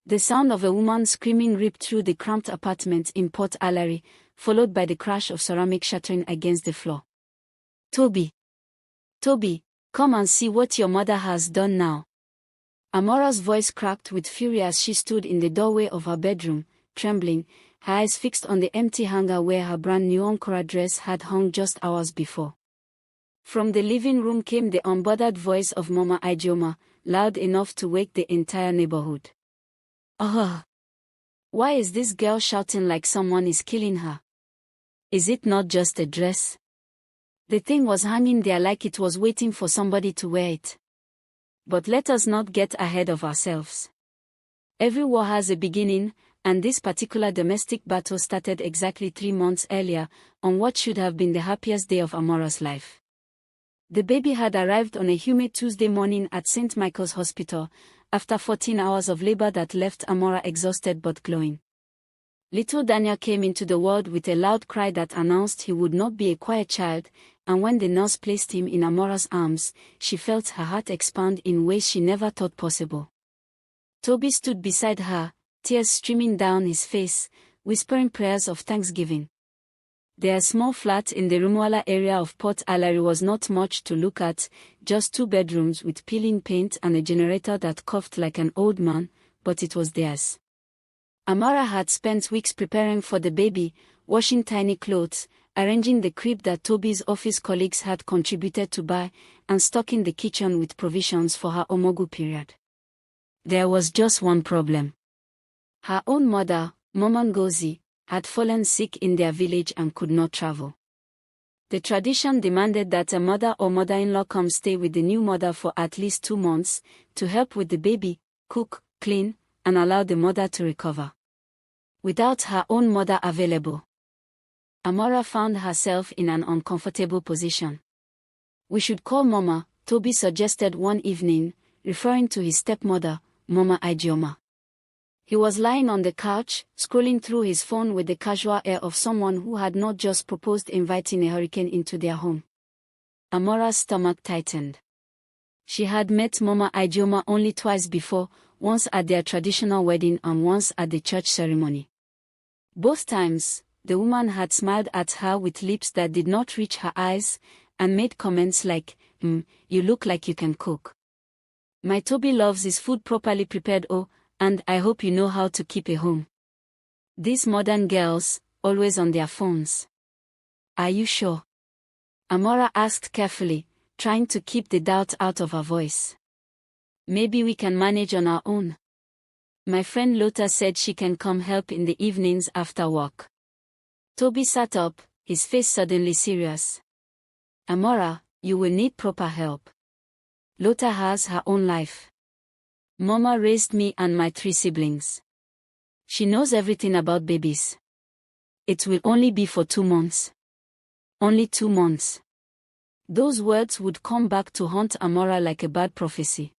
The sound of a woman screaming ripped through the cramped apartment in Port Alary, followed by the crash of ceramic shattering against the floor. Toby! Toby, come and see what your mother has done now. Amara's voice cracked with fury as she stood in the doorway of her bedroom, trembling, her eyes fixed on the empty hanger where her brand-new Ankara dress had hung just hours before. From the living room came the unbothered voice of Mama Ijeoma, loud enough to wake the entire neighborhood. "Oh! Why is this girl shouting like someone is killing her? Is it not just a dress? The thing was hanging there like it was waiting for somebody to wear it." But let us not get ahead of ourselves. Every war has a beginning, and this particular domestic battle started exactly 3 months earlier, on what should have been the happiest day of Amara's life. The baby had arrived on a humid Tuesday morning at St. Michael's Hospital, after 14 hours of labor that left Amara exhausted but glowing. Little Daniel came into the world with a loud cry that announced he would not be a quiet child, and when the nurse placed him in Amara's arms, she felt her heart expand in ways she never thought possible. Toby stood beside her, tears streaming down his face, whispering prayers of thanksgiving. Their small flat in the Rumuala area of Port Alary was not much to look at, just 2 bedrooms with peeling paint and a generator that coughed like an old man, but it was theirs. Amara had spent weeks preparing for the baby, washing tiny clothes, arranging the crib that Toby's office colleagues had contributed to buy, and stocking the kitchen with provisions for her Omugwo period. There was just one problem. Her own mother, Mama Ngozi, had fallen sick in their village and could not travel. The tradition demanded that a mother or mother-in-law come stay with the new mother for at least 2 months, to help with the baby, cook, clean, and allow the mother to recover. Without her own mother available, Amara found herself in an uncomfortable position. "We should call Mama," Toby suggested one evening, referring to his stepmother, Mama Ijeoma. He was lying on the couch, scrolling through his phone with the casual air of someone who had not just proposed inviting a hurricane into their home. Amara's stomach tightened. She had met Mama Ijeoma only twice before, once at their traditional wedding and once at the church ceremony. Both times, the woman had smiled at her with lips that did not reach her eyes, and made comments like, "You look like you can cook. My Toby loves his food properly prepared, oh, and I hope you know how to keep a home. These modern girls, always on their phones." "Are you sure?" Amara asked carefully, trying to keep the doubt out of her voice. "Maybe we can manage on our own. My friend Lotta said she can come help in the evenings after work." Toby sat up, his face suddenly serious. "Amara, you will need proper help. Lotta has her own life. Mama raised me and my 3 siblings. She knows everything about babies. It will only be for 2 months. Only 2 months." Those words would come back to haunt Amara like a bad prophecy.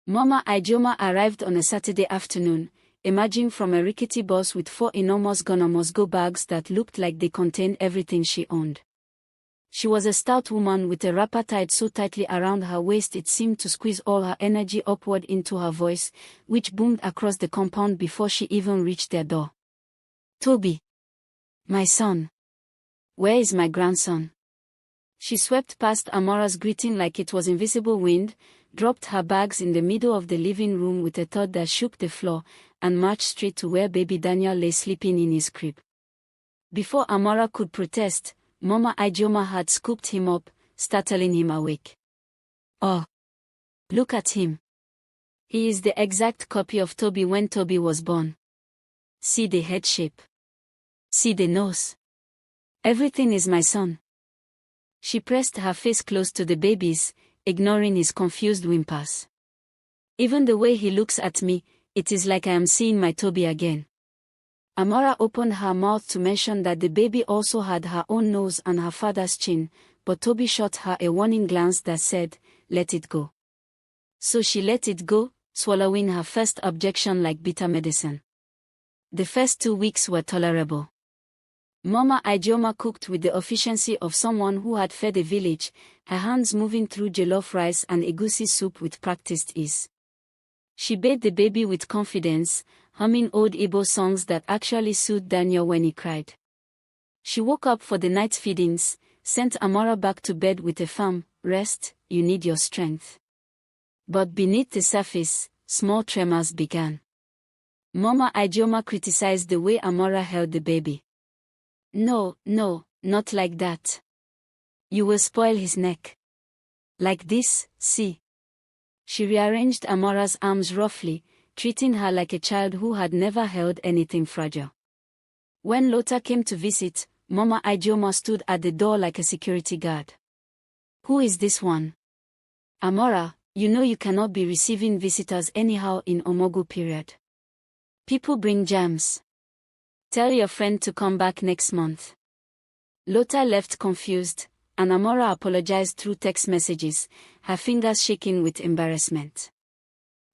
Mama Ijeoma arrived on a Saturday afternoon, emerging from a rickety bus with 4 enormous Ghana-Mosgo bags that looked like they contained everything she owned. She was a stout woman with a wrapper tied so tightly around her waist it seemed to squeeze all her energy upward into her voice, which boomed across the compound before she even reached their door. "Toby. My son. Where is my grandson?" She swept past Amara's greeting like it was invisible wind, dropped her bags in the middle of the living room with a thud that shook the floor, and marched straight to where baby Daniel lay sleeping in his crib. Before Amara could protest, Mama Ijeoma had scooped him up, startling him awake. "Oh! Look at him. He is the exact copy of Toby when Toby was born. See the head shape. See the nose. Everything is my son." She pressed her face close to the baby's, ignoring his confused whimpers. "Even the way he looks at me, it is like I am seeing my Toby again." Amara opened her mouth to mention that the baby also had her own nose and her father's chin, but Toby shot her a warning glance that said, "Let it go." So she let it go, swallowing her first objection like bitter medicine. The first 2 weeks were tolerable. Mama Ijeoma cooked with the efficiency of someone who had fed a village, her hands moving through jollof rice and egusi soup with practiced ease. She bathed the baby with confidence, humming old Igbo songs that actually soothed Daniel when he cried. She woke up for the night feedings, sent Amara back to bed with a firm, "Rest, you need your strength." But beneath the surface, small tremors began. Mama Ijeoma criticized the way Amara held the baby. "No, no, not like that. You will spoil his neck. Like this, see." She rearranged Amara's arms roughly, treating her like a child who had never held anything fragile. When Lota came to visit, Mama Ijeoma stood at the door like a security guard. "Who is this one?" "Amara, you know you cannot be receiving visitors anyhow in Omugwo period. People bring jams. Tell your friend to come back next month." Lota left confused, and Amara apologized through text messages, her fingers shaking with embarrassment.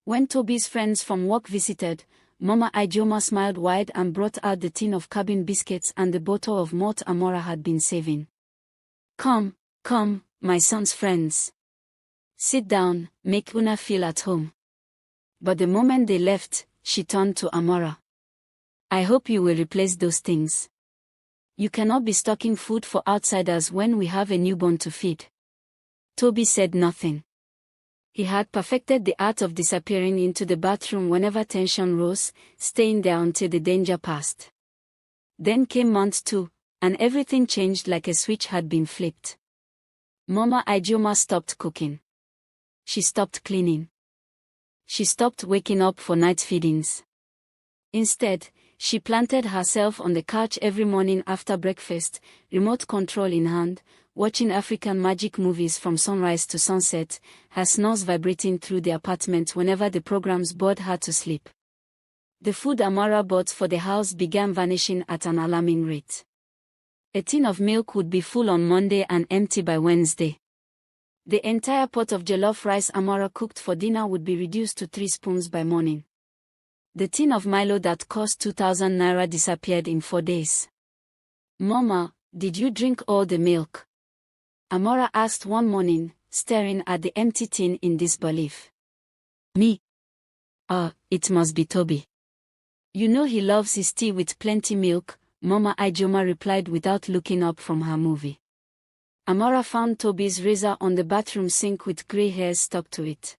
When Toby's friends from work visited, Mama Ijeoma smiled wide and brought out the tin of cabin biscuits and the bottle of malt Amara had been saving. Come, my son's friends. Sit down, make Una feel at home." But the moment they left, she turned to Amara. "I hope you will replace those things. You cannot be stocking food for outsiders when we have a newborn to feed." Toby said nothing. He had perfected the art of disappearing into the bathroom whenever tension rose, staying there until the danger passed. Then came month 2, and everything changed like a switch had been flipped. Mama Ijeoma stopped cooking. She stopped cleaning. She stopped waking up for night feedings. Instead, she planted herself on the couch every morning after breakfast, remote control in hand, watching African magic movies from sunrise to sunset, her snores vibrating through the apartment whenever the programs bored her to sleep. The food Amara bought for the house began vanishing at an alarming rate. A tin of milk would be full on Monday and empty by Wednesday. The entire pot of jollof rice Amara cooked for dinner would be reduced to 3 spoons by morning. The tin of Milo that cost 2,000 naira disappeared in 4 days. "Mama, did you drink all the milk?" Amara asked one morning, staring at the empty tin in disbelief. "Me? It must be Toby. You know he loves his tea with plenty milk," Mama Ijeoma replied without looking up from her movie. Amara found Toby's razor on the bathroom sink with grey hairs stuck to it.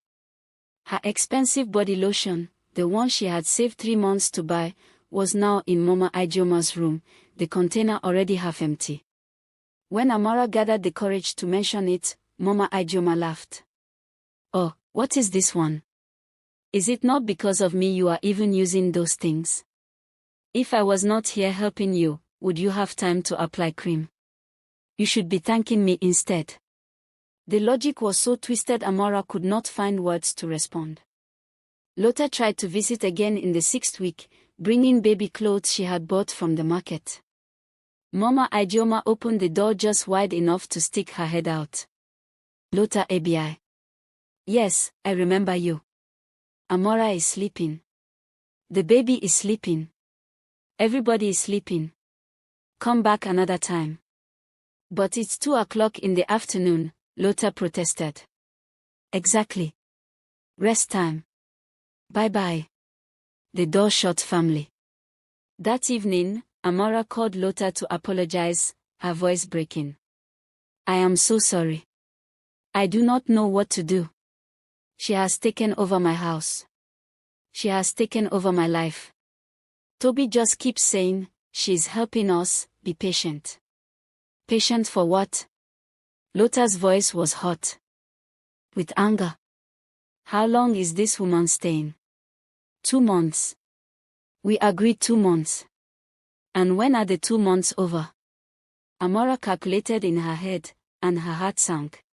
Her expensive body lotion, the one she had saved 3 months to buy, was now in Mama Ijeoma's room, the container already half empty. When Amara gathered the courage to mention it, Mama Ijeoma laughed. "Oh, what is this one? Is it not because of me you are even using those things? If I was not here helping you, would you have time to apply cream? You should be thanking me instead." The logic was so twisted Amara could not find words to respond. Lota tried to visit again in the 6th week, bringing baby clothes she had bought from the market. Mama Ijeoma opened the door just wide enough to stick her head out. "Lota ABI. Yes, I remember you. Amara is sleeping. The baby is sleeping. Everybody is sleeping. Come back another time." "But it's 2 o'clock in the afternoon," Lota protested. "Exactly. Rest time. Bye-bye." The door shut firmly. That evening, Amara called Lota to apologize, her voice breaking. "I am so sorry. I do not know what to do. She has taken over my house. She has taken over my life. Toby just keeps saying, she's helping us, be patient." "Patient for what?" Lota's voice was hot with anger. "How long is this woman staying?" 2 months. We agreed 2 months. And when are the 2 months over? Amara calculated in her head, and her heart sank.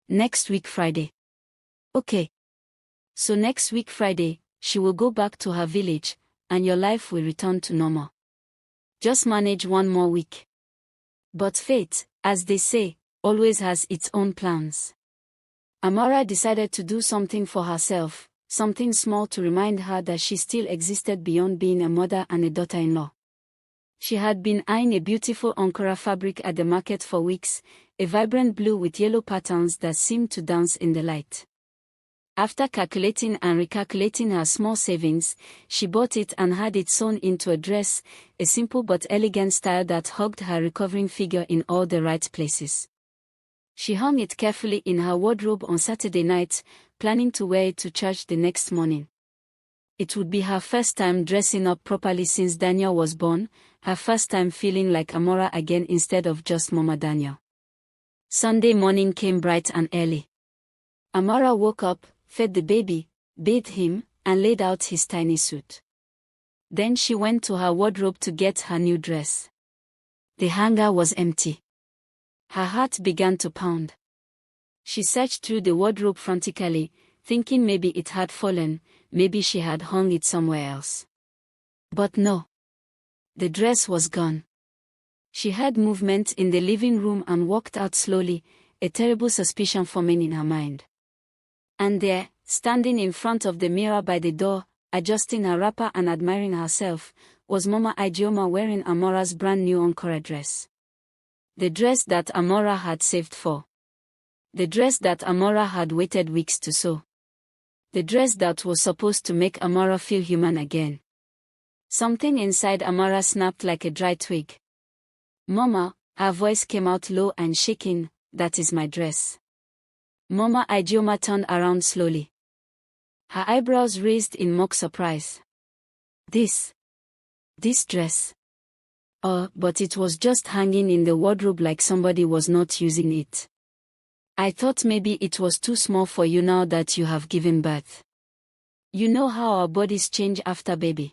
"Next week Friday." "Okay. So next week Friday, she will go back to her village, and your life will return to normal. Just manage 1 more week." But fate, as they say, always has its own plans. Amara decided to do something for herself, something small to remind her that she still existed beyond being a mother and a daughter-in-law. She had been eyeing a beautiful Ankara fabric at the market for weeks, a vibrant blue with yellow patterns that seemed to dance in the light. After calculating and recalculating her small savings, she bought it and had it sewn into a dress, a simple but elegant style that hugged her recovering figure in all the right places. She hung it carefully in her wardrobe on Saturday night, planning to wear it to church the next morning. It would be her first time dressing up properly since Daniel was born, her first time feeling like Amara again instead of just Mama Daniel. Sunday morning came bright and early. Amara woke up, fed the baby, bathed him, and laid out his tiny suit. Then she went to her wardrobe to get her new dress. The hanger was empty. Her heart began to pound. She searched through the wardrobe frantically, thinking maybe it had fallen, maybe she had hung it somewhere else. But no. The dress was gone. She heard movement in the living room and walked out slowly, a terrible suspicion forming in her mind. And there, standing in front of the mirror by the door, adjusting her wrapper and admiring herself, was Mama Ijeoma wearing Amara's brand new Ankara dress. The dress that Amara had saved for. The dress that Amara had waited weeks to sew. The dress that was supposed to make Amara feel human again. Something inside Amara snapped like a dry twig. "Mama," her voice came out low and shaking, "that is my dress." Mama Ijeoma turned around slowly. Her eyebrows raised in mock surprise. This dress. Oh, but it was just hanging in the wardrobe like somebody was not using it. I thought maybe it was too small for you now that you have given birth. You know how our bodies change after baby.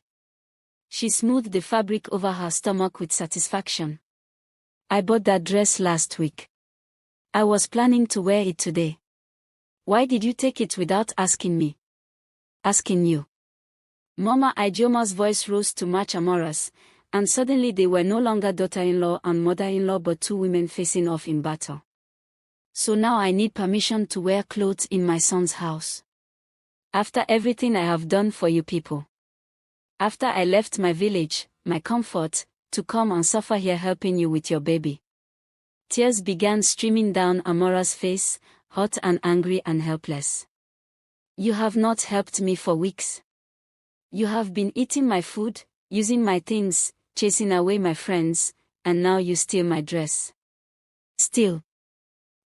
She smoothed the fabric over her stomach with satisfaction. I bought that dress last week. I was planning to wear it today. Why did you take it without asking me? Asking you. Mama Ijeoma's voice rose to match Amara's, and suddenly they were no longer daughter-in-law and mother-in-law but two women facing off in battle. So now I need permission to wear clothes in my son's house. After everything I have done for you people. After I left my village, my comfort, to come and suffer here helping you with your baby. Tears began streaming down Amara's face, hot and angry and helpless. You have not helped me for weeks. You have been eating my food, using my things, chasing away my friends, and now you steal my dress. Steal.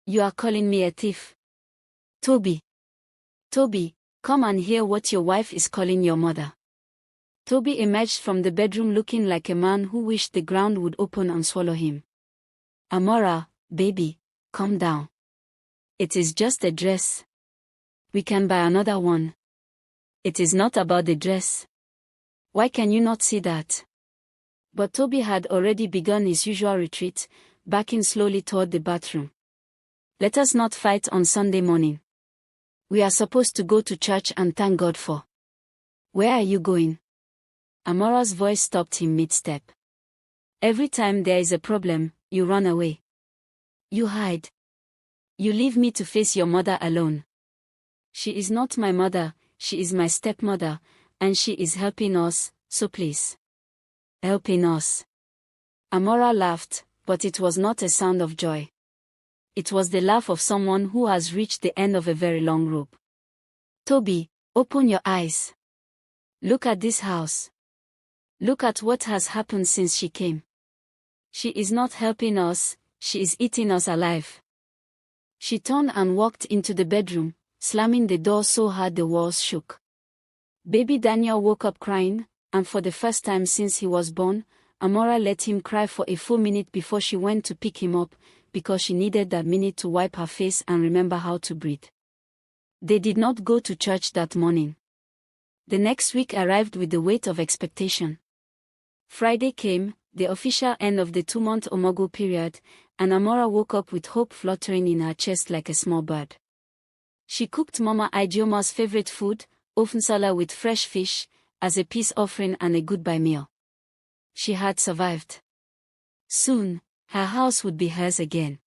You are calling me a thief. Toby, come and hear what your wife is calling your mother. Toby emerged from the bedroom looking like a man who wished the ground would open and swallow him. Amara, baby, calm down. It is just a dress. We can buy another one. It is not about the dress. Why can you not see that? But Toby had already begun his usual retreat, backing slowly toward the bathroom. Let us not fight on Sunday morning. We are supposed to go to church and thank God for. Where are you going? Amara's voice stopped him mid-step. Every time there is a problem, you run away. You hide. You leave me to face your mother alone. She is not my mother, she is my stepmother, and she is helping us, so please. Helping us. Amara laughed, but it was not a sound of joy. It was the laugh of someone who has reached the end of a very long rope. Toby, open your eyes. Look at this house. Look at what has happened since she came. She is not helping us, she is eating us alive. She turned and walked into the bedroom, slamming the door so hard the walls shook. Baby Daniel woke up crying, and for the first time since he was born, Amara let him cry for a full minute before she went to pick him up, because she needed that minute to wipe her face and remember how to breathe. They did not go to church that morning. The next week arrived with the weight of expectation. Friday came, the official end of the 2-month Omugwo period, and Amara woke up with hope fluttering in her chest like a small bird. She cooked Mama Ijeoma's favorite food, ofensala with fresh fish, as a peace offering and a goodbye meal. She had survived. Soon, her house would be hers again.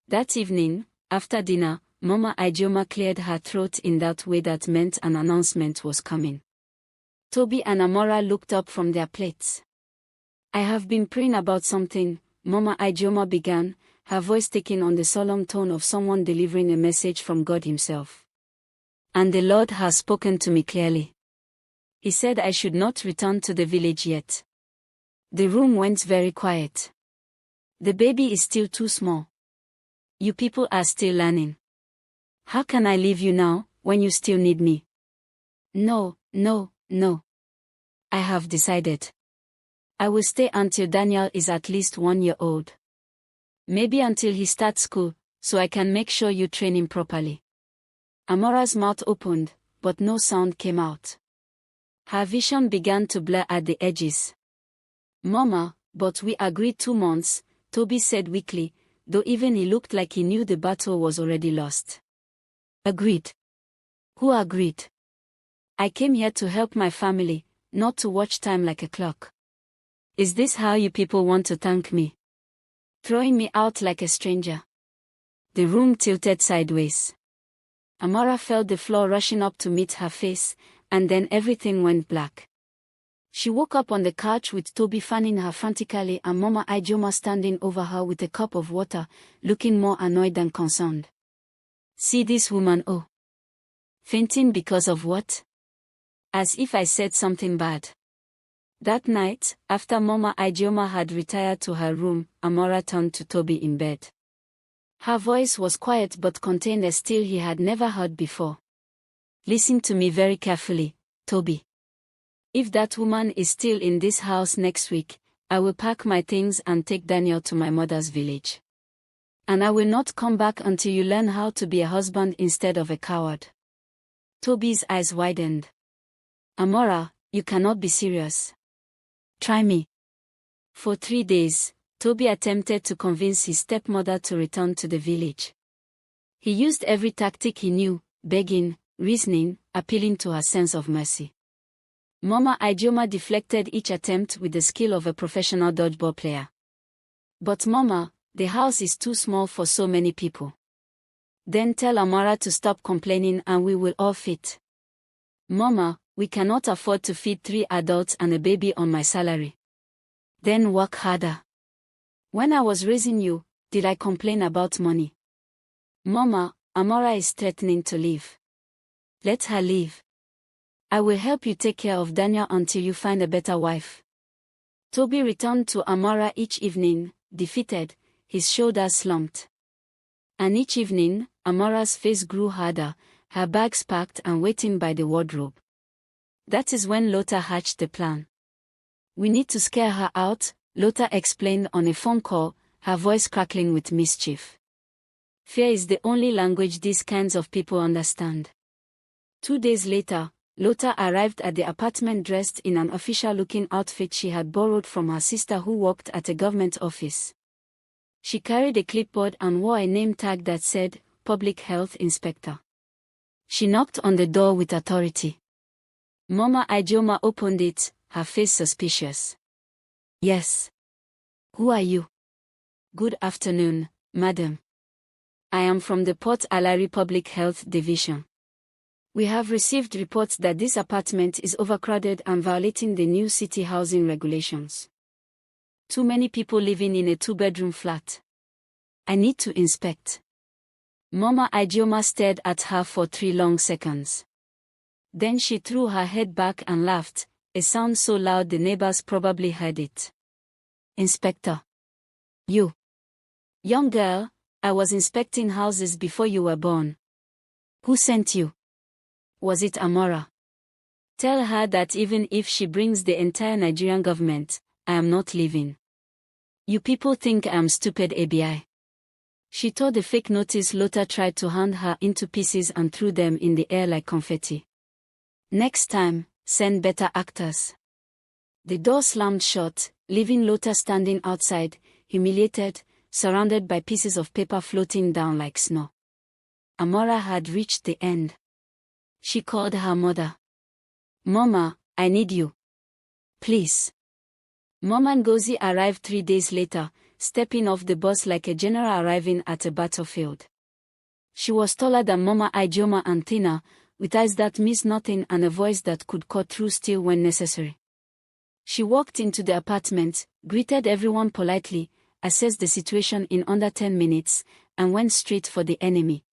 That evening, after dinner, Mama Ijeoma cleared her throat in that way that meant an announcement was coming. Toby and Amara looked up from their plates. I have been praying about something, Mama Ijeoma began, her voice taking on the solemn tone of someone delivering a message from God himself. And the Lord has spoken to me clearly. He said I should not return to the village yet. The room went very quiet. The baby is still too small. You people are still learning. How can I leave you now, when you still need me? No. I have decided. I will stay until Daniel is at least 1 year old. Maybe until he starts school, so I can make sure you train him properly. Amara's mouth opened, but no sound came out. Her vision began to blur at the edges. Mama, but we agreed 2 months, Toby said weakly, though even he looked like he knew the battle was already lost. Agreed? Who agreed? I came here to help my family, not to watch time like a clock. Is this how you people want to thank me? Throwing me out like a stranger? The room tilted sideways. Amara felt the floor rushing up to meet her face, and then everything went black. She woke up on the couch with Toby fanning her frantically and Mama Ijeoma standing over her with a cup of water, looking more annoyed than concerned. See this woman, oh. Fainting because of what? As if I said something bad. That night, after Mama Ijeoma had retired to her room, Amara turned to Toby in bed. Her voice was quiet but contained a still he had never heard before. Listen to me very carefully, Toby. If that woman is still in this house next week, I will pack my things and take Daniel to my mother's village. And I will not come back until you learn how to be a husband instead of a coward. Toby's eyes widened. Amara, you cannot be serious. Try me. For 3 days, Toby attempted to convince his stepmother to return to the village. He used every tactic he knew, begging, reasoning, appealing to her sense of mercy. Mama Ijeoma deflected each attempt with the skill of a professional dodgeball player. But Mama, the house is too small for so many people. Then tell Amara to stop complaining and we will all fit. Mama, we cannot afford to feed 3 adults and a baby on my salary. Then work harder. When I was raising you, did I complain about money? Mama, Amara is threatening to leave. Let her leave. I will help you take care of Daniel until you find a better wife. Toby returned to Amara each evening, defeated, his shoulders slumped. And each evening, Amara's face grew harder, her bags packed and waiting by the wardrobe. That is when Lotta hatched the plan. We need to scare her out, Lotta explained on a phone call, her voice crackling with mischief. Fear is the only language these kinds of people understand. 2 days later, Lotta arrived at the apartment dressed in an official-looking outfit she had borrowed from her sister who worked at a government office. She carried a clipboard and wore a name tag that said, Public Health Inspector. She knocked on the door with authority. Mama Ijeoma opened it, her face suspicious. Yes. Who are you? Good afternoon, madam. I am from the Port Alari Public Health Division. We have received reports that this apartment is overcrowded and violating the new city housing regulations. Too many people living in a 2-bedroom flat. I need to inspect. Mama Ijeoma stared at her for 3 long seconds. Then she threw her head back and laughed, a sound so loud the neighbors probably heard it. Inspector. You. Young girl, I was inspecting houses before you were born. Who sent you? Was it Amara? Tell her that even if she brings the entire Nigerian government, I am not leaving. You people think I am stupid, ABI. She tore the fake notice Lotta tried to hand her into pieces and threw them in the air like confetti. Next time, send better actors. The door slammed shut, leaving Lotta standing outside, humiliated, surrounded by pieces of paper floating down like snow. Amara had reached the end. She called her mother. Mama, I need you. Please. Mama Ngozi arrived 3 days later, stepping off the bus like a general arriving at a battlefield. She was taller than Mama Ijeoma and thinner, with eyes that missed nothing and a voice that could cut through steel when necessary. She walked into the apartment, greeted everyone politely, assessed the situation in under 10 minutes, and went straight for the enemy.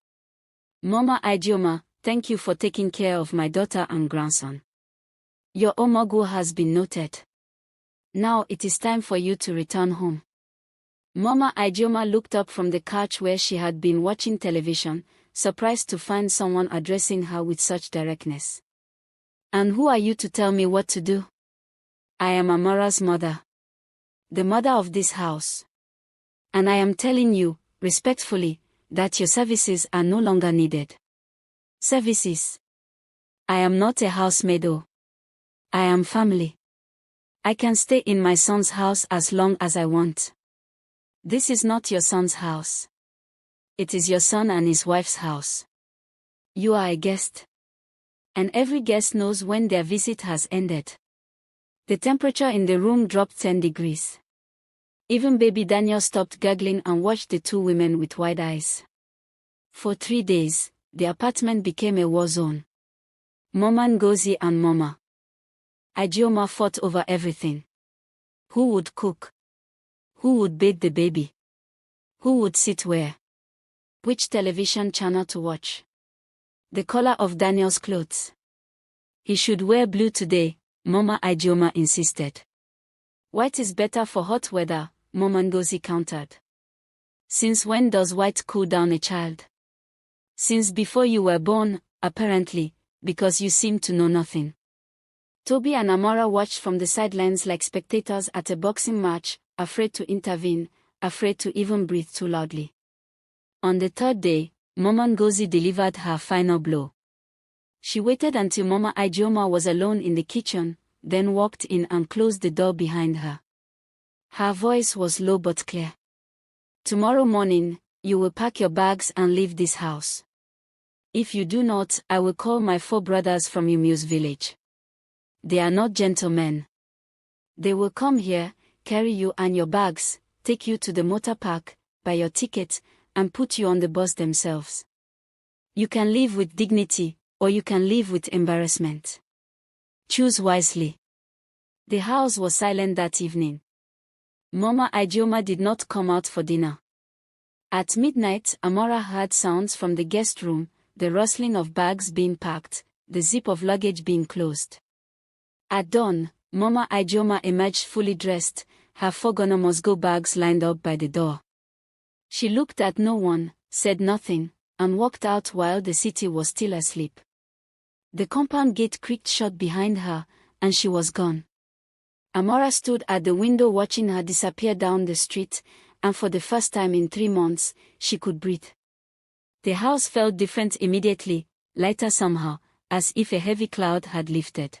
Mama Ijeoma, thank you for taking care of my daughter and grandson. Your Omugwo has been noted. Now it is time for you to return home. Mama Ijeoma looked up from the couch where she had been watching television, surprised to find someone addressing her with such directness. And who are you to tell me what to do? I am Amara's mother. The mother of this house. And I am telling you, respectfully, that your services are no longer needed. Services? I am not a housemaid. I am family. I can stay in my son's house as long as I want. This is not your son's house. It is your son and his wife's house. You are a guest. And every guest knows when their visit has ended. The temperature in the room dropped 10 degrees. Even baby Daniel stopped giggling and watched the two women with wide eyes. For 3 days, the apartment became a war zone. Mama Ngozi and Mama Ijeoma fought over everything. Who would cook? Who would bathe the baby? Who would sit where? Which television channel to watch? The color of Daniel's clothes. He should wear blue today, Mama Ijeoma insisted. White is better for hot weather, Mama Ngozi countered. Since when does white cool down a child? Since before you were born, apparently, because you seem to know nothing. Toby and Amara watched from the sidelines like spectators at a boxing match, afraid to intervene, afraid to even breathe too loudly. On the third day, Mama Ngozi delivered her final blow. She waited until Mama Ijeoma was alone in the kitchen, then walked in and closed the door behind her. Her voice was low but clear. Tomorrow morning, you will pack your bags and leave this house. If you do not, I will call my 4 brothers from Umu's village. They are not gentlemen. They will come here, carry you and your bags, take you to the motor park, buy your ticket, and put you on the bus themselves. You can leave with dignity, or you can leave with embarrassment. Choose wisely. The house was silent that evening. Mama Ijeoma did not come out for dinner. At midnight, Amara heard sounds from the guest room, the rustling of bags being packed, the zip of luggage being closed. At dawn, Mama Ijeoma emerged fully dressed, her 4 Moscow bags lined up by the door. She looked at no one, said nothing, and walked out while the city was still asleep. The compound gate creaked shut behind her, and she was gone. Amara stood at the window watching her disappear down the street, and for the first time in 3 months, she could breathe. The house felt different immediately, lighter somehow, as if a heavy cloud had lifted.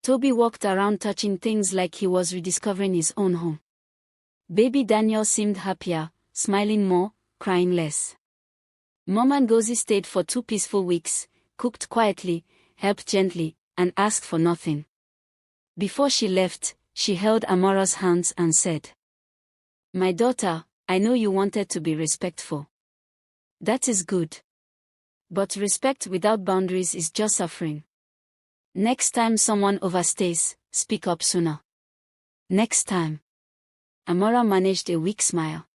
Toby walked around touching things like he was rediscovering his own home. Baby Daniel seemed happier, smiling more, crying less. Mama Ngozi stayed for 2 peaceful weeks, cooked quietly, helped gently, and asked for nothing. Before she left, she held Amara's hands and said, "My daughter, I know you wanted to be respectful. That is good. But respect without boundaries is just suffering. Next time someone overstays, speak up sooner. Next time." Amara managed a weak smile.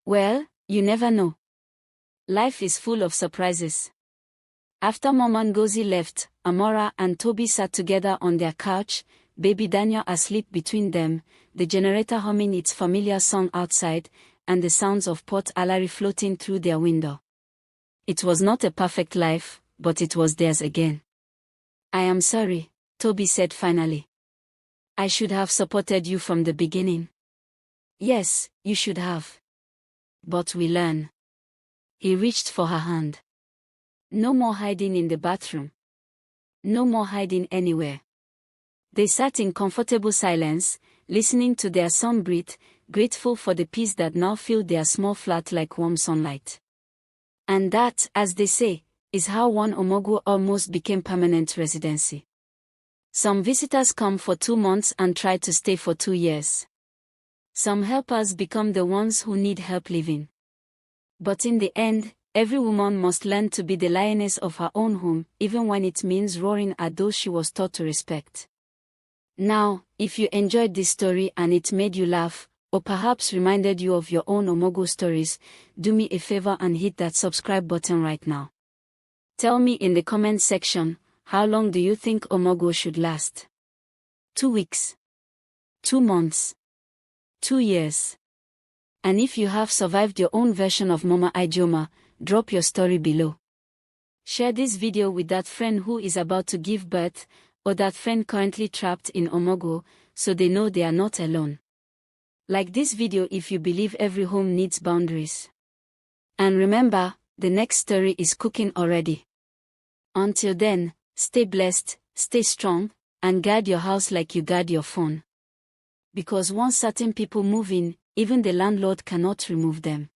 "Well, you never know. Life is full of surprises." After Mama Ngozi left, Amara and Toby sat together on their couch, baby Daniel asleep between them, the generator humming its familiar song outside, and the sounds of Port Alari floating through their window. It was not a perfect life, but it was theirs again. "I am sorry," Toby said finally. "I should have supported you from the beginning." "Yes, you should have. But we learn." He reached for her hand. "No more hiding in the bathroom. No more hiding anywhere." They sat in comfortable silence, listening to their son breathe, grateful for the peace that now filled their small flat like warm sunlight. And that, as they say, is how one Omugwo almost became permanent residency. Some visitors come for 2 months and try to stay for 2 years. Some helpers become the ones who need help living. But in the end, every woman must learn to be the lioness of her own home, even when it means roaring at those she was taught to respect. Now, if you enjoyed this story and it made you laugh, or perhaps reminded you of your own Omugwo stories, do me a favor and hit that subscribe button right now. Tell me in the comment section, how long do you think Omugwo should last? 2 weeks? 2 months? 2 years? And if you have survived your own version of Mama Ijeoma, drop your story below. Share this video with that friend who is about to give birth, or that friend currently trapped in Omugwo, so they know they are not alone. Like this video if you believe every home needs boundaries. And remember, the next story is cooking already. Until then, stay blessed, stay strong, and guard your house like you guard your phone. Because once certain people move in, even the landlord cannot remove them.